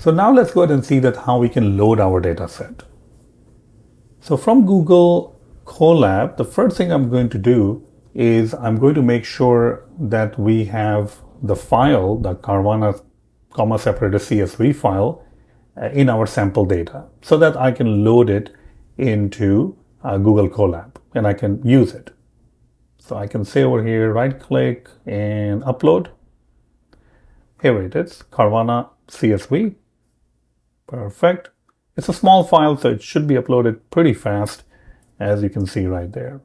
So now let's go ahead and see that how we can load our data set. So from Google Colab, the first thing I'm going to do is I'm going to make sure that we have the file, the Carvana comma separated CSV file in our sample data so that I can load it into Google Colab and I can use it. So I can say over here, right click and upload. Here it is, Carvana CSV. Perfect. It's a small file, so it should be uploaded pretty fast, as you can see right there.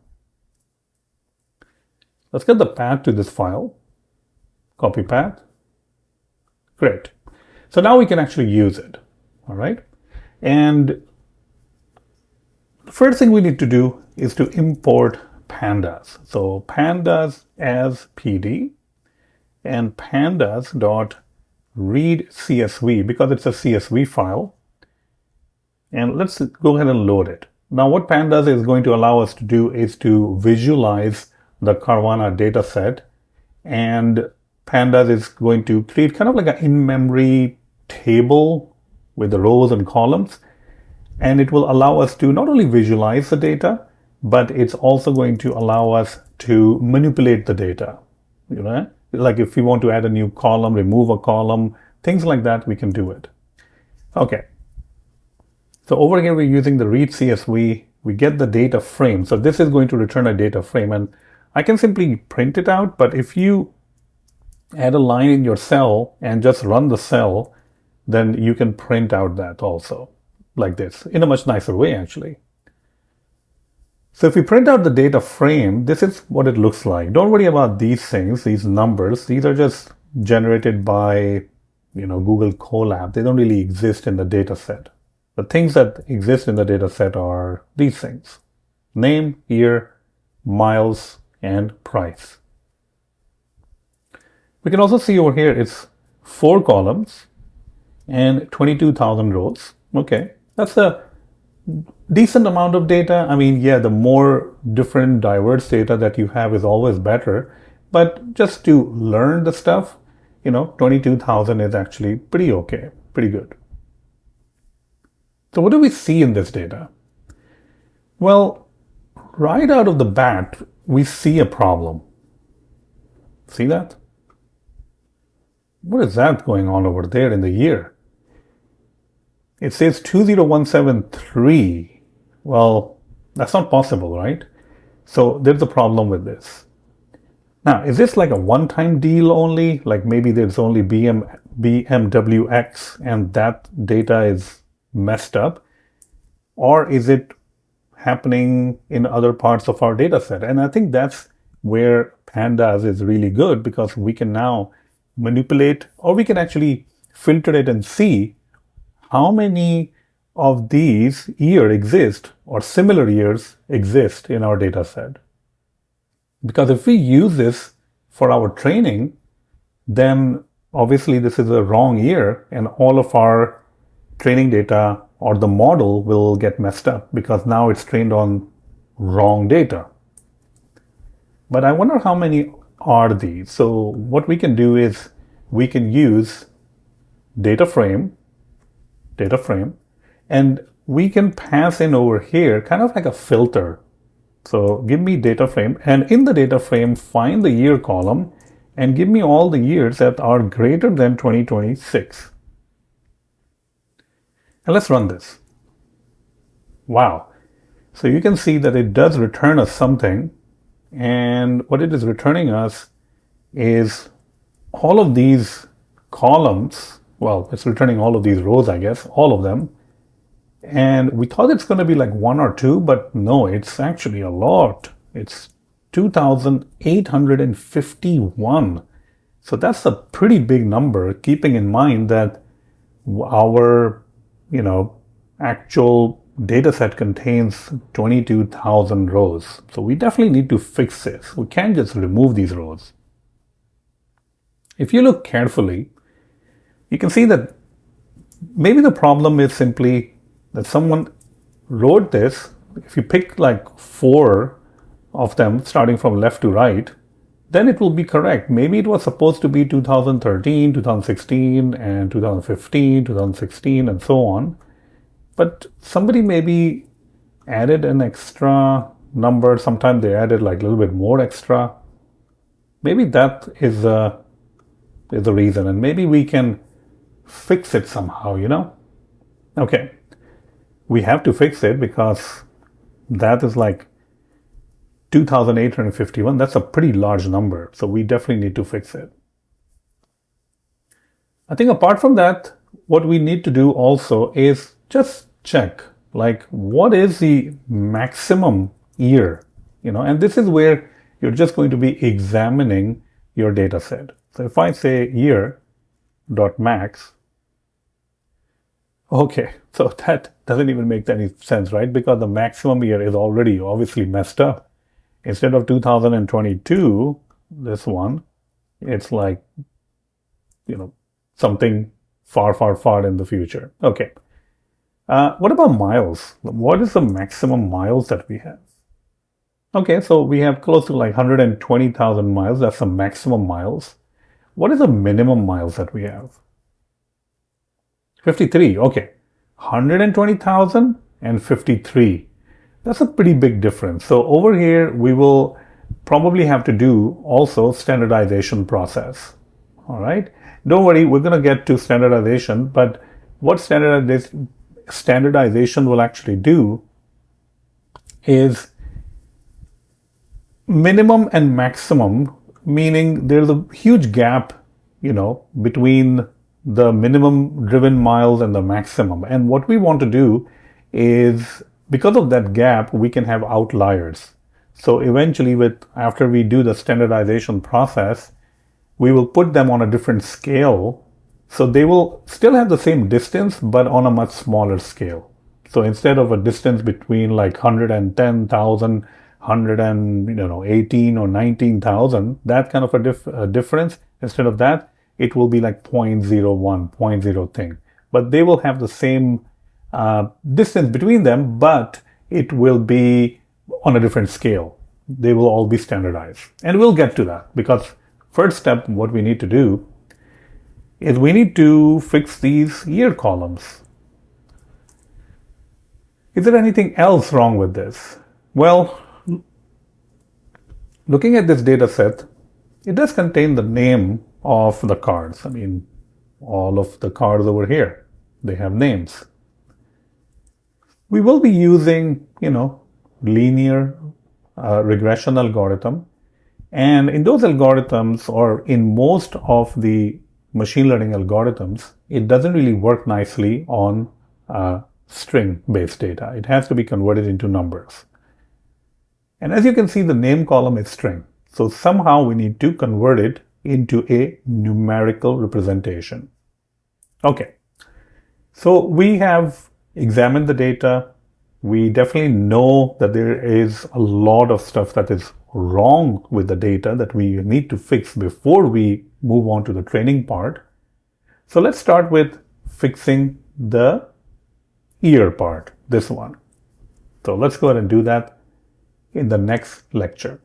Let's get the path to this file. Copy path. Great. So now we can actually use it. All right. And the first thing we need to do is to import Pandas. So Pandas as PD and pandas.read CSV because it's a CSV file. And let's go ahead and load it. Now what Pandas is going to allow us to do is to visualize the Carvana data set, and Pandas is going to create kind of like an in-memory table with the rows and columns, and it will allow us to not only visualize the data, but it's also going to allow us to manipulate the data. You know, like if we want to add a new column, remove a column, things like that, we can do it. Okay. So over here, we're using the read CSV. We get the data frame. So this is going to return a data frame, and I can simply print it out. But if you add a line in your cell and just run the cell, then you can print out that also like this in a much nicer way, actually. So if we print out the data frame, this is what it looks like. Don't worry about these things, these numbers. These are just generated by, Google Colab. They don't really exist in the data set. The things that exist in the data set are these things: name, year, miles, and price. We can also see over here it's 4 columns and 22,000 rows. Okay, that's a decent amount of data. I mean, yeah, the more different diverse data that you have is always better, but just to learn the stuff, 22,000 is actually pretty okay, pretty good. So what do we see in this data? Well, right out of the bat, we see a problem. See that? What is that going on over there in the year? It says 20173. Well, that's not possible, right? So there's a problem with this. Now, is this like a one-time deal only? Like maybe there's only BMWX and that data is messed up? Or is it happening in other parts of our data set? And I think that's where Pandas is really good, because we can now manipulate, or we can actually filter it and see how many of these years exist or similar years exist in our data set. Because if we use this for our training, then obviously this is a wrong year and all of our training data or the model will get messed up because now it's trained on wrong data. But I wonder how many are these. So what we can do is we can use data frame, and we can pass in over here kind of like a filter. So give me data frame, and in the data frame, find the year column and give me all the years that are greater than 2026. And let's run this. Wow. So you can see that it does return us something. And what it is returning us is all of these columns. Well, it's returning all of these rows, I guess, all of them. And we thought it's going to be like 1 or 2, but no, it's actually a lot. It's 2,851. So that's a pretty big number, keeping in mind that our, actual data set contains 22,000 rows. So we definitely need to fix this. We can't just remove these rows. If you look carefully, you can see that maybe the problem is simply that someone wrote this. If you pick like 4 of them starting from left to right, then it will be correct. Maybe it was supposed to be 2013, 2016, and 2015, 2016, and so on. But somebody maybe added an extra number. Sometimes they added like a little bit more extra. Maybe that is the reason, and maybe we can fix it somehow, Okay, we have to fix it because that is like 2,851. That's a pretty large number, so we definitely need to fix it. I think apart from that, what we need to do also is just check, like, what is the maximum year, and this is where you're just going to be examining your data set. So if I say year.max, okay, so that doesn't even make any sense, right? Because the maximum year is already obviously messed up. Instead of 2022, this one, it's like, something far, far, far in the future. Okay. What about miles? What is the maximum miles that we have? Okay, so we have close to like 120,000 miles. That's the maximum miles. What is the minimum miles that we have? 53. Okay. 120,000 and 53. That's a pretty big difference. So over here, we will probably have to do also standardization process. All right. Don't worry, we're going to get to standardization, but what standardization will actually do is minimum and maximum, meaning there's a huge gap, between the minimum driven miles and the maximum. And what we want to do is, because of that gap, we can have outliers. So eventually, after we do the standardization process, we will put them on a different scale. So they will still have the same distance, but on a much smaller scale. So instead of a distance between like 110,000, 118 or 19,000, that kind of a difference, instead of that, it will be like 0.01, 0.0 thing. But they will have the same distance between them, but it will be on a different scale. They will all be standardized. And we'll get to that, because first step, what we need to do is we need to fix these year columns. Is there anything else wrong with this? Well, looking at this data set, it does contain the name of the cards. I mean, all of the cards over here, they have names. We will be using, linear regression algorithm. And in those algorithms, or in most of the machine learning algorithms, it doesn't really work nicely on string-based data. It has to be converted into numbers. And as you can see, the name column is string. So somehow we need to convert it into a numerical representation. Okay, so we have examined the data. We definitely know that there is a lot of stuff that is wrong with the data that we need to fix before we move on to the training part. So let's start with fixing the year part, this one. So let's go ahead and do that in the next lecture.